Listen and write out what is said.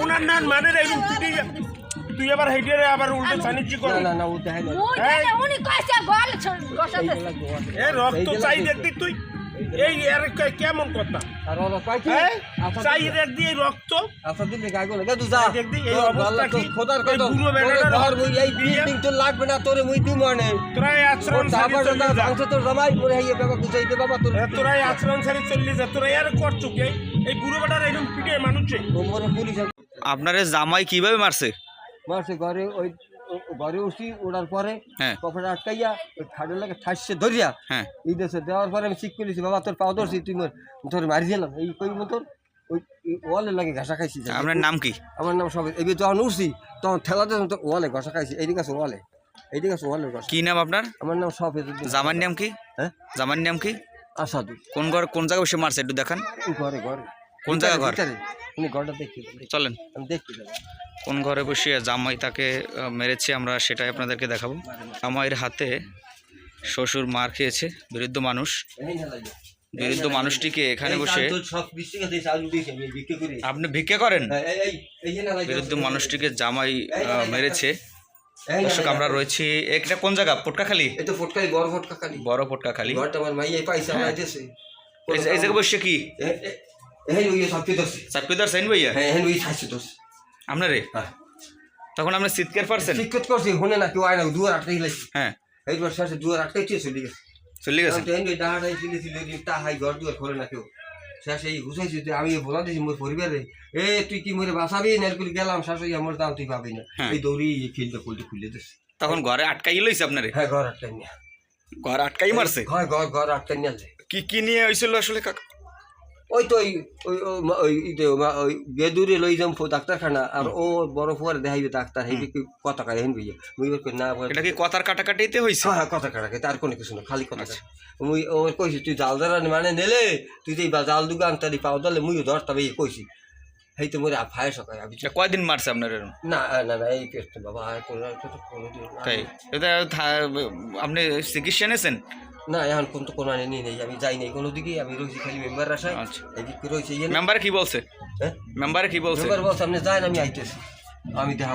ওনার না মানে এরকম তুই আবার হেডিয়ারে আবার উল্টো চানিচি কর না না ও দেখাই না উনি কইছে গল গসাতে এ রক্ত চাই দেখতি তুই এই এর কেমন কথা আর ওরা কয় কি চাই দেখ দি রক্ত আচ্ছা দিলে গায় গলে তুই যা দেখ দি এই অবস্থা কি খোদার কথা পুরো বেটাটা ঘর মুই এই বিল্ডিং তো লাগবে না তোরে মুই দিই মানে তোরাই আশ্রম সারি তারপর চলে যা ভাঙছ তোর জামাই পরে হইয়ে বাবা গুছাই দে বাবা তোর তোরাই আশ্রম সারি চলে যা তোরা আর করছু কে এই বুড়ো বেটার এরকম পিটে মানুষে ওমরে পুলিশ আপনারে জামাই কিভাবে মারছে? মারছে ঘরে ওই ঘরে উঠি ওড়ার পরে হ্যাঁ কপড়া আটকাইয়া ওই খাটের লাগে ঠাসছে ধরিয়া হ্যাঁ এই দেশে দেওয়ার পরে আমি ঠিক করেছি বাবা তোর পাও ধরছি তুই তোর মারি দিলাম এই কই মতন ওই ওয়ালে লাগে ঘাসা খাইছি আপনার নাম কি? আমার নাম সব এই যখন উঠছি তখন ঠেলাতে তো ওয়ালে ঘষা খাইছি এইদিকে আছে ওয়ালে এইদিকে আছে ওয়ালের ঘষা কি নাম আপনার? আমার নাম সব জামার নাম কি? হ্যাঁ জামার নাম কি? আসাদু কোন জায়গায় বসে মারছে একটু দেখান। ঘরে ঘরে কোন জায়গা ঘর? উনি ঘরটা দেখি চলেন আমি দেখতে যাবো কোন ঘরে বসে জামাই তাকে মেরেছে আমরা সেটাই আপনাদেরকে দেখাবো। জামাইয়ের হাতে শ্বশুর মার খেয়েছে বিরুদ্ধ মানুষ। বিরুদ্ধ মানুষটিকে এখানে বসে আপনি ভিক্ষা করেন। বিরুদ্ধ মানুষটিকে জামাই মেরেছে। দর্শক আমরা রয়েছি এটা কোন জায়গা? পটকাখালী। এই তো ফটকালি বড় ফটকালি বড় পটকাখালী। ঘরটা আমার মাইয়াই পাইছে আমার দেশে এই জায়গায় বসে কি এই ওই সবটি দোষ চাকরিদার সাইন ভাইয়া হ্যাঁ ওই ছাইছে দোষ আপনারে হ্যাঁ তখন আপনি চিৎকার পারছেন? শিক্ষিত করছি শুনে না কেউ আয় না দুয়ার আটকাই গেছে হ্যাঁ এইবার শেষে দুয়ার আটকাই চলে গেছে চলে গেছে। ডাহাটাই ছিল তা হাই ঘর দুয়ার খোলে না কেউ শেষে এই ঘুষাইছি আমি বলা দিয়েছি মোর পরিবারে এ তুই কি মরে বাঁচাবি না করে গেলাম শেষে আমার দাম তুই পাবি না এই দৌড়ি ফিল্ডটা খুলে দিচ্ছে তখন ঘরে আটকাই লইছে আপনারে? হ্যাঁ ঘর আটকাই নিয়ে ঘর আটকাই মারছে? হয় ঘর আটকাই নিয়ে কি নিয়ে হয়েছিল আসলে কাকা? ওই তো ওই বেদুরে লই যাম ডাক্তারখানা আর ও বড় ফুয়ারে দেখাইবে ডাক্তার হেবি কথা কায় হেন ভাইয়া মুই না এটা কি কথার কাটাকাটিতে হয়েছে? হ্যাঁ কথা কাটাকে তার কোনো কিছু না খালি কথা মুই ও কইছি তুই জাল ধরা মানে নেলে তুই যে জাল দুগান তারি পাও দলে মুইও ধরতা ভাই কইছি এই তো মোরে ফায় সকায় আমি কয়দিন মারছে আপনার? না না না এই পেট বাবা কোনো তাই এটা আপনি চিকিৎসা নিয়েছেন? না এখন কোন তো কোনো নেই নেই আমি যাই নাই কোনো দিকে আমি রয়েছি খালি মেম্বার আসায় এদিক রয়েছে মেম্বার কি বলছে? হ্যাঁ মেম্বার কি বলছে? মেম্বার বলছে আপনি যান আমি আইতেছি আমি দেখা